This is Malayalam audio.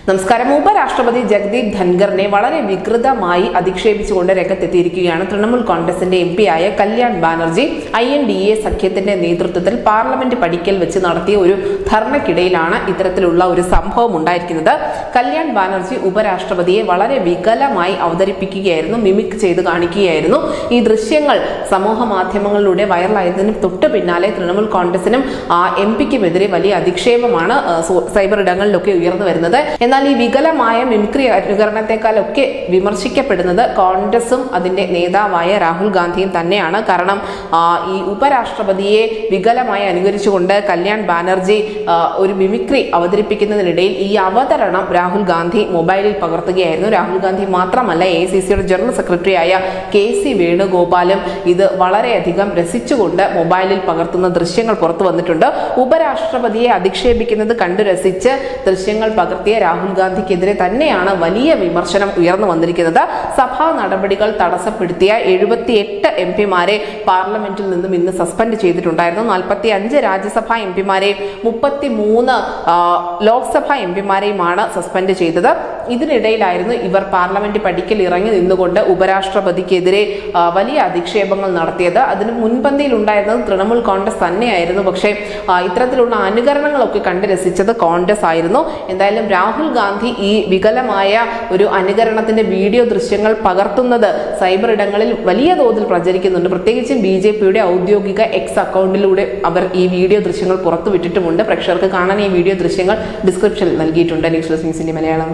നമസ്കാരം. ഉപരാഷ്ട്രപതി ജഗദീപ് ധൻഖറിനെ വളരെ വികൃതമായി അധിക്ഷേപിച്ചുകൊണ്ട് രംഗത്തെത്തിയിരിക്കുകയാണ് തൃണമൂൽ കോൺഗ്രസിന്റെ MP ആയ കല്യാൺ ബാനർജി. INDA സഖ്യത്തിന്റെ നേതൃത്വത്തിൽ പാർലമെന്റ് പടിക്കൽ വെച്ച് നടത്തിയ ഒരു ധർണയ്ക്കിടയിലാണ് ഇത്തരത്തിലുള്ള ഒരു സംഭവം ഉണ്ടായിരിക്കുന്നത്. കല്യാൺ ബാനർജി ഉപരാഷ്ട്രപതിയെ വളരെ വികലമായി അവതരിപ്പിക്കുകയായിരുന്നു, മിമിക് ചെയ്ത് കാണിക്കുകയായിരുന്നു. ഈ ദൃശ്യങ്ങൾ സമൂഹ മാധ്യമങ്ങളിലൂടെ വൈറലായതിന് തൊട്ട് പിന്നാലെ തൃണമൂൽ കോൺഗ്രസിനും MP-ക്കുമെതിരെ വലിയ അധിക്ഷേപമാണ് സൈബർ ഇടങ്ങളിലൊക്കെ ഉയർന്നു വരുന്നത്. എന്നാൽ ഈ വികലമായ മിമിക്രി അനുകരണത്തെക്കാളൊക്കെ വിമർശിക്കപ്പെടുന്നത് കോൺഗ്രസും അതിന്റെ നേതാവായ രാഹുൽ ഗാന്ധിയും തന്നെയാണ്. കാരണം ഈ ഉപരാഷ്ട്രപതിയെ വികലമായി അനുകരിച്ചുകൊണ്ട് കല്യാൺ ബാനർജി ഒരു മിമിക്രി അവതരിപ്പിക്കുന്നതിനിടയിൽ ഈ അവതരണം രാഹുൽ ഗാന്ധി മൊബൈലിൽ പകർത്തുകയായിരുന്നു. രാഹുൽ ഗാന്ധി മാത്രമല്ല, AICCയുടെ ജനറൽ സെക്രട്ടറി ആയ KC വേണുഗോപാലും ഇത് വളരെയധികം രസിച്ചുകൊണ്ട് മൊബൈലിൽ പകർത്തുന്ന ദൃശ്യങ്ങൾ പുറത്തു വന്നിട്ടുണ്ട്. ഉപരാഷ്ട്രപതിയെ അധിക്ഷേപിക്കുന്നത് കണ്ടു രസിച്ച് ദൃശ്യങ്ങൾ പകർത്തിയ രാഹുൽ ഗാന്ധിക്കെതിരെ തന്നെയാണ് വലിയ വിമർശനം ഉയർന്നു വന്നിരിക്കുന്നത്. സഭാ നടപടികൾ തടസ്സപ്പെടുത്തിയ 78 MP-മാരെ പാർലമെന്റിൽ നിന്നും ഇന്ന് സസ്പെൻഡ് ചെയ്തിട്ടുണ്ടായിരുന്നു. 45 രാജ്യസഭാ MP-മാരെയും 33 ലോക്സഭാ MP-മാരെയുമാണ് സസ്പെൻഡ് ചെയ്തത്. ഇതിനിടയിലായിരുന്നു ഇവർ പാർലമെന്റ് പടിക്കൽ ഇറങ്ങി നിന്നുകൊണ്ട് ഉപരാഷ്ട്രപതിക്കെതിരെ വലിയ അധിക്ഷേപങ്ങൾ നടത്തിയത്. അതിന് മുൻപന്തിയിൽ ഉണ്ടായിരുന്നത് തൃണമൂൽ കോൺഗ്രസ് തന്നെയായിരുന്നു. പക്ഷേ ഇത്തരത്തിലുള്ള അനുകരണങ്ങളൊക്കെ കണ്ടു രസിച്ചത് കോൺഗ്രസ് ആയിരുന്നു. എന്തായാലും രാഹുൽ ഗാന്ധി ഈ വികലമായ ഒരു അനുകരണത്തിന്റെ വീഡിയോ ദൃശ്യങ്ങൾ പകർത്തുന്നത് സൈബർ ഇടങ്ങളിൽ വലിയ തോതിൽ പ്രചരിക്കുന്നുണ്ട്. പ്രത്യേകിച്ചും BJPയുടെ ഔദ്യോഗിക X അക്കൗണ്ടിലൂടെ അവർ ഈ വീഡിയോ ദൃശ്യങ്ങൾ പുറത്തുവിട്ടിട്ടുമുണ്ട്. പ്രേക്ഷകർക്ക് കാണാൻ ഈ വീഡിയോ ദൃശ്യങ്ങൾ ഡിസ്ക്രിപ്ഷനിൽ നൽകിയിട്ടുണ്ട്. ന്യൂസ് ഡെസ്ക് ന്യൂസിന്റെ മലയാളം.